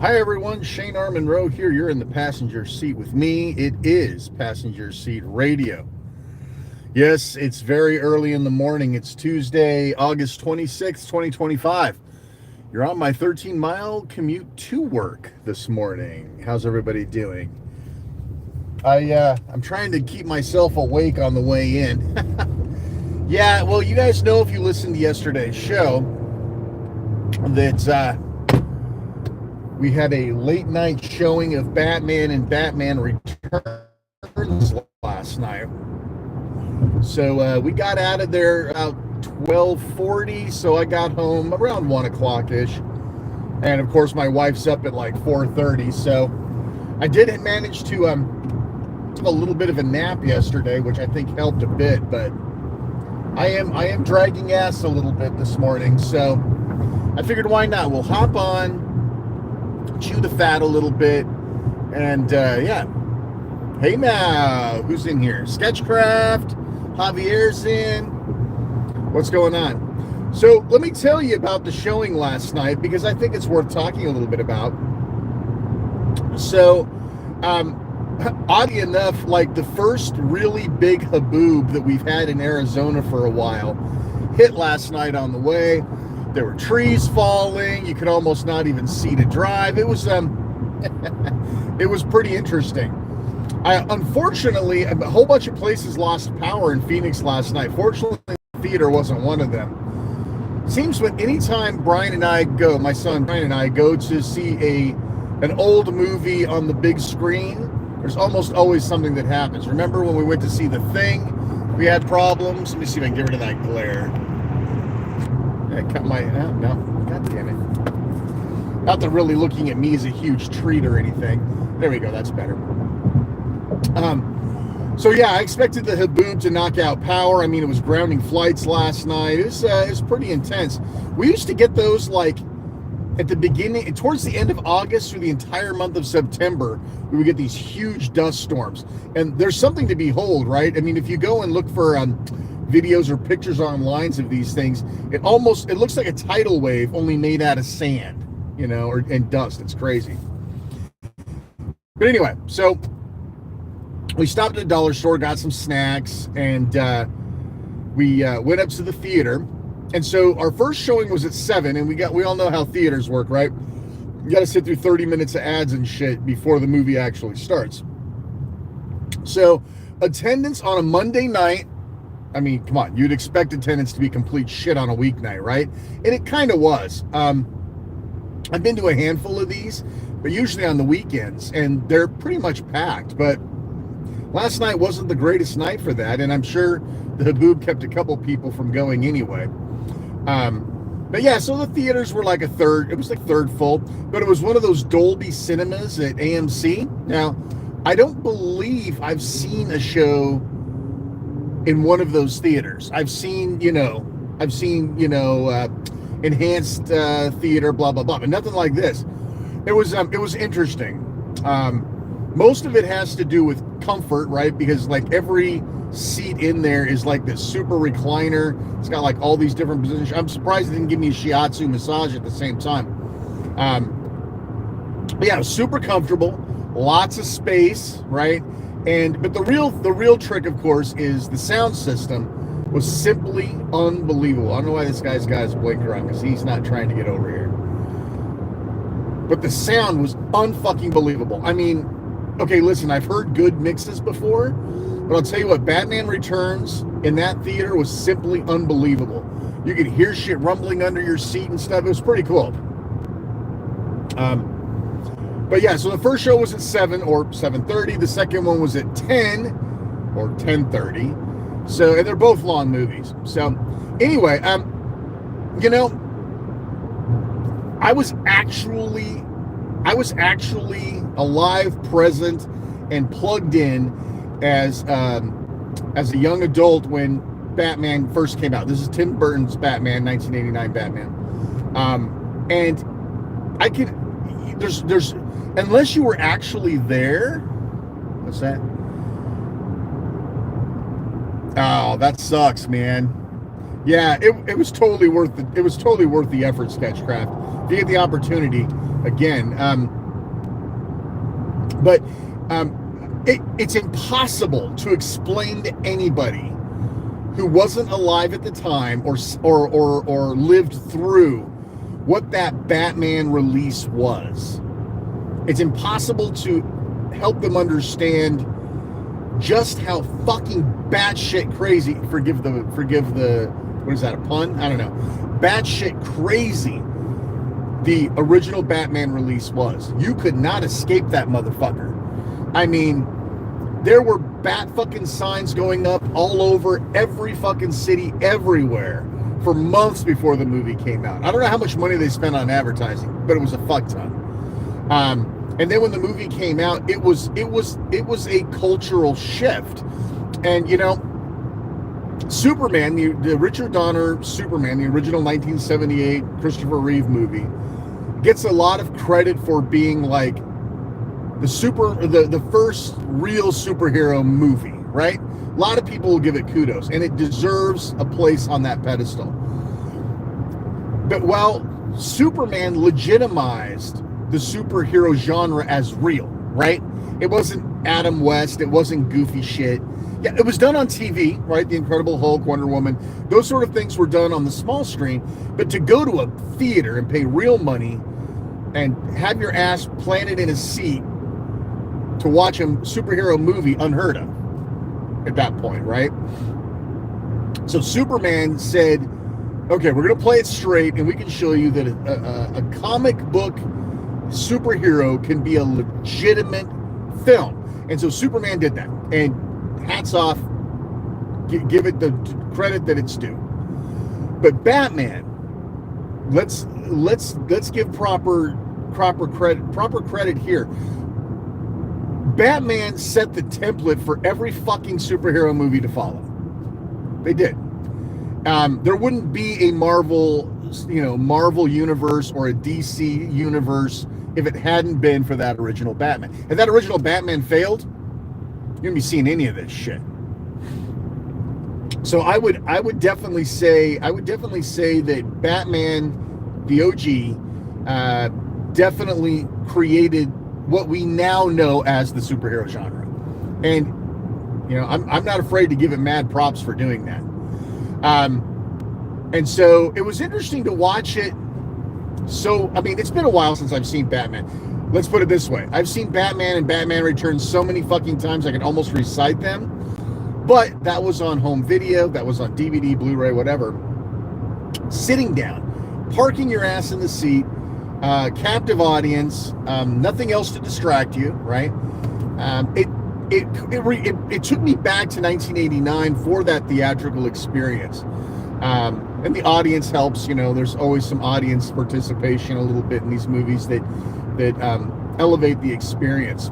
Hi everyone, Shane Armonroe here. You're in the passenger seat with me. It is Passenger Seat Radio. Yes, it's very early in the morning. It's Tuesday, August 26th, 2025. You're on my 13-mile commute to work this morning. How's everybody doing? I'm trying to keep myself awake on the way in. Yeah, well, you guys know if you listened to yesterday's show that we had a late night showing of Batman and Batman Returns last night. So we got out of there about 12:40, so I got home around 1 o'clock-ish. And of course my wife's up at like 4:30, so I did manage to took a little bit of a nap yesterday, which I think helped a bit, but I am dragging ass a little bit this morning, so I figured why not? We'll hop on, chew the fat a little bit, and yeah. Hey now, who's in here? Sketchcraft, Javier's in. What's going on? So let me tell you about the showing last night, because I think it's worth talking a little bit about. So, oddly enough, like the first really big haboob that we've had in Arizona for a while hit last night on the way. There were trees falling. You could almost not even see to drive. It was it was pretty interesting. Unfortunately, a whole bunch of places lost power in Phoenix last night. Fortunately, the theater wasn't one of them. Seems when anytime Brian and I go, my son Brian and I go to see an old movie on the big screen, there's almost always something that happens. Remember when we went to see The Thing? We had problems. Let me see if I can get rid of that glare. I cut my, no, god damn it. Not that really looking at me is a huge treat or anything. There we go, that's better. So yeah, I expected the haboob to knock out power. I mean, it was grounding flights last night. It was pretty intense. We used to get those like at the beginning, towards the end of August through the entire month of September. We would get these huge dust storms, and there's something to behold, right? I mean, if you go and look for videos or pictures online of these things, it looks like a tidal wave, only made out of sand, you know, and dust. It's crazy. But anyway, so we stopped at a dollar store, got some snacks, and we went up to the theater. And so our first showing was at 7, and we all know how theaters work, right? You got to sit through 30 minutes of ads and shit before the movie actually starts. So attendance on a Monday night, I mean, come on, you'd expect attendance to be complete shit on a weeknight, right? And it kind of was. I've been to a handful of these, but usually on the weekends, and they're pretty much packed. But last night wasn't the greatest night for that, and I'm sure the haboob kept a couple people from going anyway. But yeah, so the theaters were like it was like third full, but it was one of those Dolby cinemas at AMC. Now, I don't believe I've seen a show in one of those theaters. I've seen enhanced theater, blah, blah, blah, but nothing like this. It was interesting. Most of it has to do with comfort, right? Because like every seat in there is like this super recliner. It's got like all these different positions. I'm surprised they didn't give me a shiatsu massage at the same time. But yeah, it was super comfortable, lots of space, right? But the real trick, of course, is the sound system was simply unbelievable. I don't know why this guy's got his blinker on, because he's not trying to get over here. But the sound was unfucking believable. I mean, okay, listen, I've heard good mixes before, but I'll tell you what, Batman Returns in that theater was simply unbelievable. You could hear shit rumbling under your seat and stuff. It was pretty cool. But yeah, so the first show was at 7 or 7:30. The second one was at 10 or 10:30. So, and they're both long movies. So anyway, you know, I was actually alive, present, and plugged in as a young adult when Batman first came out. This is Tim Burton's Batman, 1989 Batman. And I could, there's unless you were actually there. What's that? Oh, that sucks, man. Yeah, it was totally worth the effort, Sketchcraft. if you get the opportunity, again. But it's impossible to explain to anybody who wasn't alive at the time or lived through what that Batman release was. It's impossible to help them understand just how fucking batshit crazy, forgive the what is that, a pun? I don't know. Batshit crazy the original Batman release was. You could not escape that motherfucker. I mean, there were bat fucking signs going up all over every fucking city, everywhere, for months before the movie came out. I don't know how much money they spent on advertising, but it was a fuck ton. And then when the movie came out, it was a cultural shift. And you know, Superman, the Richard Donner Superman, the original 1978 Christopher Reeve movie, gets a lot of credit for being like the first real superhero movie, right? A lot of people will give it kudos, and it deserves a place on that pedestal. But while Superman legitimized the superhero genre as real, right? It wasn't Adam West, it wasn't goofy shit. Yeah, it was done on TV, right? The Incredible Hulk, Wonder Woman, those sort of things were done on the small screen. But to go to a theater and pay real money and have your ass planted in a seat to watch a superhero movie, unheard of at that point, right? So Superman said, okay, we're going to play it straight, and we can show you that a comic book superhero can be a legitimate film. And so Superman did that, and hats off, give it the credit that it's due. But Batman, let's give proper credit here. Batman set the template for every fucking superhero movie to follow. They did. There wouldn't be a Marvel universe or a DC universe if it hadn't been for that original Batman. If that original Batman failed, you wouldn't be seeing any of this shit. So I would definitely say that Batman, the OG, definitely created what we now know as the superhero genre. And you know, I'm not afraid to give it mad props for doing that. And so it was interesting to watch it. So, I mean, it's been a while since I've seen Batman. Let's put it this way. I've seen Batman and Batman Returns so many fucking times I can almost recite them. But that was on home video. That was on DVD, Blu-ray, whatever. Sitting down, parking your ass in the seat, captive audience, nothing else to distract you, right? It took me back to 1989 for that theatrical experience. And the audience helps, you know, there's always some audience participation a little bit in these movies that elevate the experience.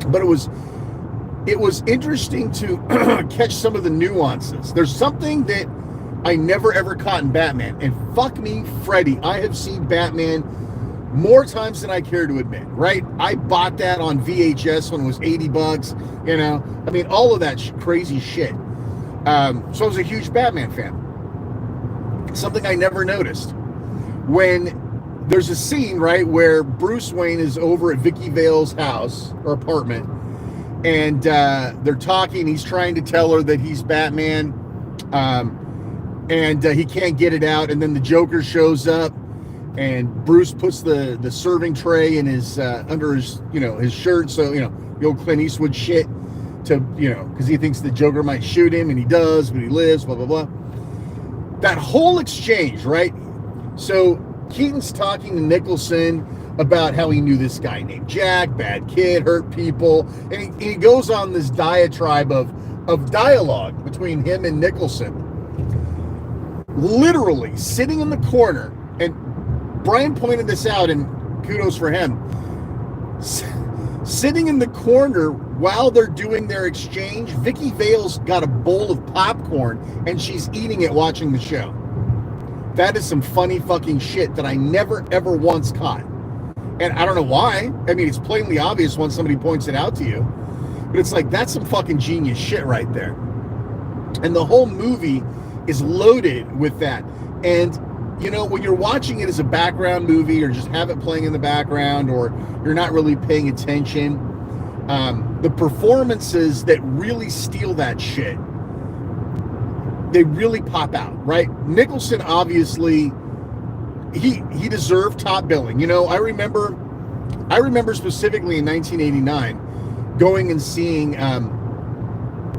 But it was interesting to catch some of the nuances. There's something that I never ever caught in Batman, and fuck me, Freddy, I have seen Batman more times than I care to admit, right? I bought that on VHS when it was $80, you know? I mean, all of that crazy shit. So I was a huge Batman fan. Something I never noticed. When there's a scene, right, where Bruce Wayne is over at Vicky Vale's house or apartment, and they're talking, he's trying to tell her that he's Batman, and he can't get it out, and then the Joker shows up, and Bruce puts the serving tray in his under his, you know, his shirt, so, you know, the old Clint Eastwood shit, to, you know, because he thinks the Joker might shoot him, and he does, but he lives, blah, blah, blah. That whole exchange, right? So Keaton's talking to Nicholson about how he knew this guy named Jack, bad kid, hurt people, and he goes on this diatribe of dialogue between him and Nicholson. Literally sitting in the corner, and Brian pointed this out, and kudos for him, sitting in the corner while they're doing their exchange, Vicky Vale's got a bowl of popcorn, and she's eating it watching the show. That is some funny fucking shit that I never, ever once caught. And I don't know why. I mean, it's plainly obvious when somebody points it out to you. But it's like, that's some fucking genius shit right there. And the whole movie is loaded with that. And you know, when you're watching it as a background movie or just have it playing in the background or you're not really paying attention, the performances that really steal that shit, they really pop out, right? Nicholson, obviously, he deserved top billing. You know, I remember specifically in 1989 going and seeing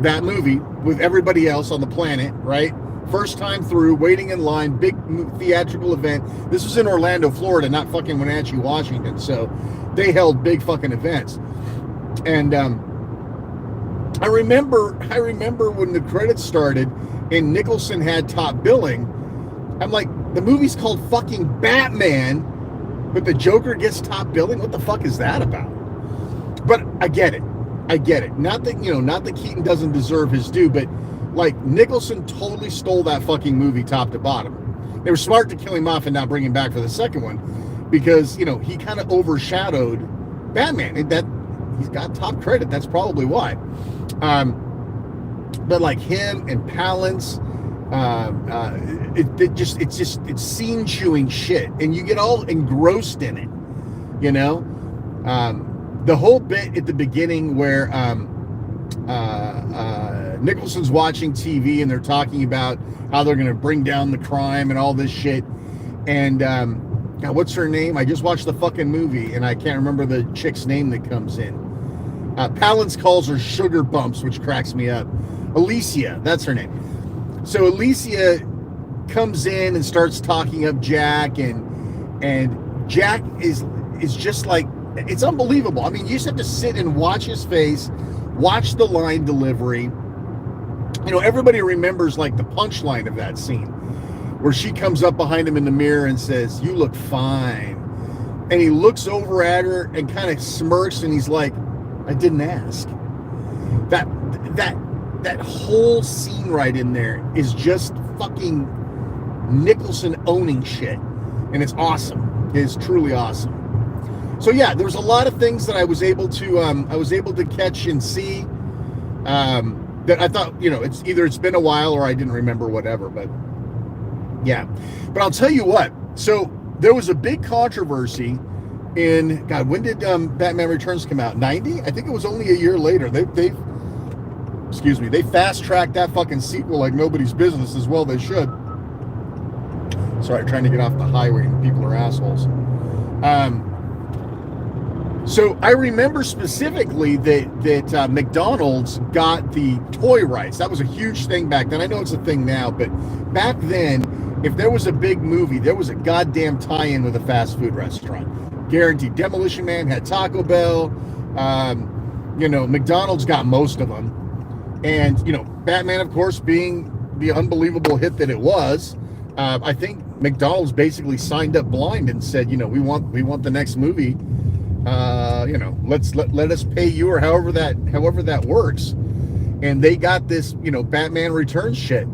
that movie with everybody else on the planet, right? First time through, waiting in line, big theatrical event. This was in Orlando, Florida, not fucking Wenatchee, Washington. So they held big fucking events. And I remember when the credits started and Nicholson had top billing. I'm like, the movie's called fucking Batman, but the Joker gets top billing? What the fuck is that about? But I get it. Not that Keaton doesn't deserve his due, but like Nicholson totally stole that fucking movie top to bottom. They were smart to kill him off and not bring him back for the second one because, you know, he kind of overshadowed Batman. And that he's got top credit. That's probably why. But like him and Palance, it's scene chewing shit, and you get all engrossed in it, you know. The whole bit at the beginning where Nicholson's watching TV and they're talking about how they're going to bring down the crime and all this shit, and God, what's her name? I just watched the fucking movie and I can't remember the chick's name that comes in. Palance calls her Sugar Bumps, which cracks me up. Alicia, that's her name. So Alicia comes in and starts talking up Jack, and Jack is just like, it's unbelievable. I mean, you just have to sit and watch his face, watch the line delivery. You know, everybody remembers like the punchline of that scene where she comes up behind him in the mirror and says, "You look fine." And he looks over at her and kind of smirks and he's like, "I didn't ask." That whole scene right in there is just fucking Nicholson owning shit. And it's awesome. It is truly awesome. So yeah, there was a lot of things that I was able to catch and see that I thought, you know, it's been a while or I didn't remember, whatever, but yeah. But I'll tell you what, so there was a big controversy in, God, when did Batman Returns come out? 90? I think it was only a year later. They fast-tracked that fucking sequel like nobody's business, as well they should. Sorry, trying to get off the highway and people are assholes. So I remember specifically that McDonald's got the toy rights. That was a huge thing back then. I know it's a thing now, but back then, if there was a big movie, there was a goddamn tie-in with a fast food restaurant. Guaranteed. Demolition Man had Taco Bell. You know, McDonald's got most of them. And, you know, Batman, of course, being the unbelievable hit that it was, I think McDonald's basically signed up blind and said, you know, we want the next movie. You know, let us pay you, or however that works. And they got this, you know, Batman Returns shit.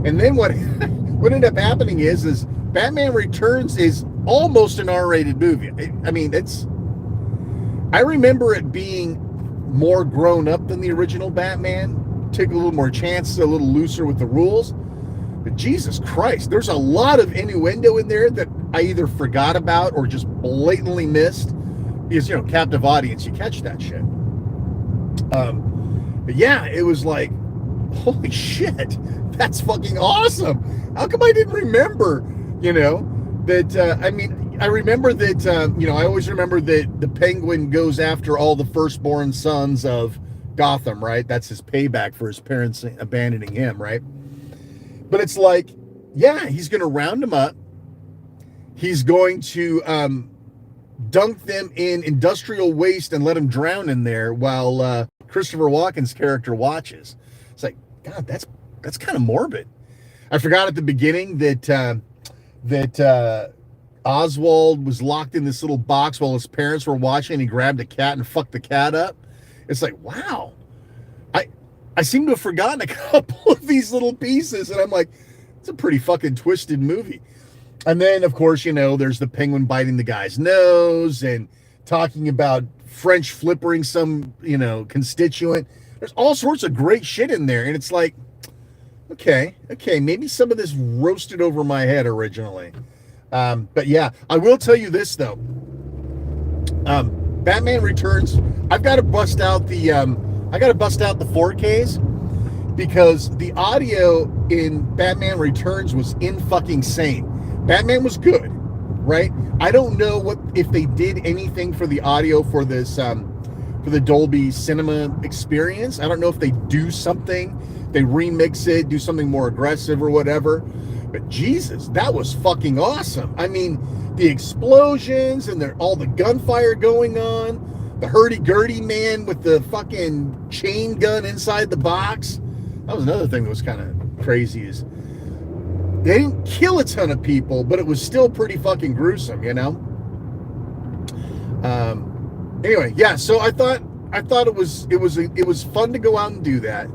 And then what ended up happening is Batman Returns is almost an R-rated movie. I mean, I remember it being more grown up than the original Batman. Took a little more chances, a little looser with the rules. But Jesus Christ, there's a lot of innuendo in there that I either forgot about or just blatantly missed. Because, you know, captive audience, you catch that shit. But yeah, it was like, holy shit, that's fucking awesome. How come I didn't remember, you know, that, I mean, I remember that, you know, I always remember that the Penguin goes after all the firstborn sons of Gotham, right? That's his payback for his parents abandoning him, right? But it's like, yeah, he's going to round them up. He's going to dunk them in industrial waste and let them drown in there while Christopher Walken's character watches. It's like, God, that's kind of morbid. I forgot at the beginning that Oswald was locked in this little box while his parents were watching, and he grabbed a cat and fucked the cat up. It's like, wow. I seem to have forgotten a couple of these little pieces, and I'm like, it's a pretty fucking twisted movie. And then, of course, you know, there's the Penguin biting the guy's nose and talking about French flippering some, you know, constituent. There's all sorts of great shit in there. And it's like, Okay. Maybe some of this roasted over my head originally. But yeah, I will tell you this though. Batman Returns. I've got to bust out the. I got to bust out the 4Ks because the audio in Batman Returns was in fucking sane. Batman was good, right? I don't know what if they did anything for the audio for this for the Dolby Cinema experience. I don't know if they do something, they remix it, do something more aggressive or whatever. But Jesus, that was fucking awesome. I mean, the explosions and all the gunfire going on, the hurdy-gurdy man with the fucking chain gun inside the box. That was another thing that was kind of crazy is they didn't kill a ton of people, but it was still pretty fucking gruesome, you know? Anyway, yeah, so I thought it was fun to go out and do that.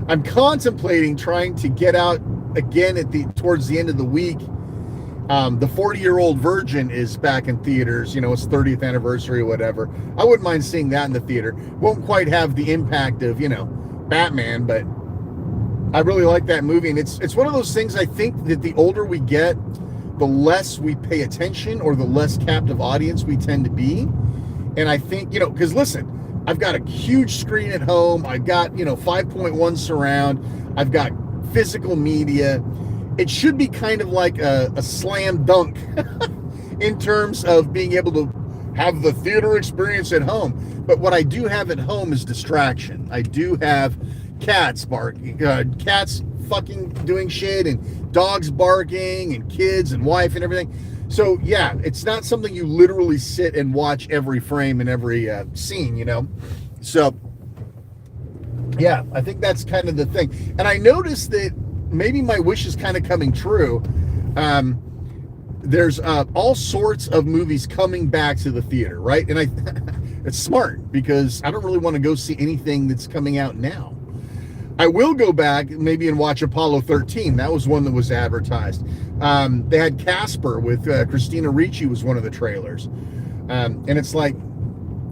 I'm contemplating trying to get out again towards the end of the week. The 40-Year-Old Virgin is back in theaters, you know, it's 30th anniversary or whatever. I wouldn't mind seeing that in the theater. Won't quite have the impact of, you know, Batman, but I really like that movie. And it's one of those things, I think that the older we get, the less we pay attention or the less captive audience we tend to be. And I think, you know, because listen, I've got a huge screen at home. I've got, you know, 5.1 surround. I've got physical media. It should be kind of like a slam dunk in terms of being able to have the theater experience at home. But what I do have at home is distraction. I do have cats barking, cats fucking doing shit, and dogs barking, and kids and wife and everything. So yeah, it's not something you literally sit and watch every frame and every scene, you know. So yeah, I think that's kind of the thing. And I noticed that maybe my wish is kind of coming true. There's all sorts of movies coming back to the theater, right? And it's smart because I don't really want to go see anything that's coming out now. I will go back maybe and watch Apollo 13. That was one that was advertised. They had Casper with Christina Ricci was one of the trailers. And it's like,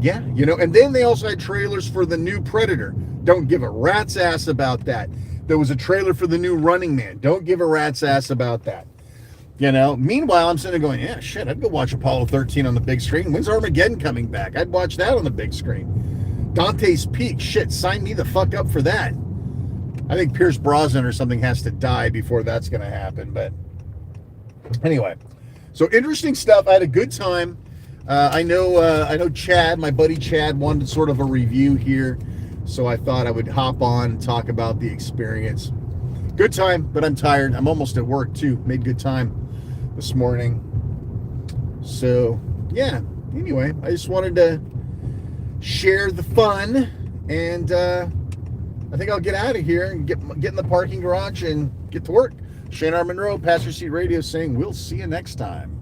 yeah, you know, and then they also had trailers for the new Predator. Don't give a rat's ass about that. There was a trailer for the new Running Man. Don't give a rat's ass about that. You know, meanwhile, I'm sitting there going, yeah, shit, I'd go watch Apollo 13 on the big screen. When's Armageddon coming back? I'd watch that on the big screen. Dante's Peak, shit, sign me the fuck up for that. I think Pierce Brosnan or something has to die before that's going to happen. But anyway, so interesting stuff. I had a good time. I know Chad, my buddy Chad, wanted sort of a review here. So I thought I would hop on and talk about the experience. Good time, but I'm tired. I'm almost at work too. Made good time this morning. So yeah, anyway, I just wanted to share the fun, and I think I'll get out of here and get in the parking garage and get to work. Shane R. Monroe, Passenger Seat Radio, saying we'll see you next time.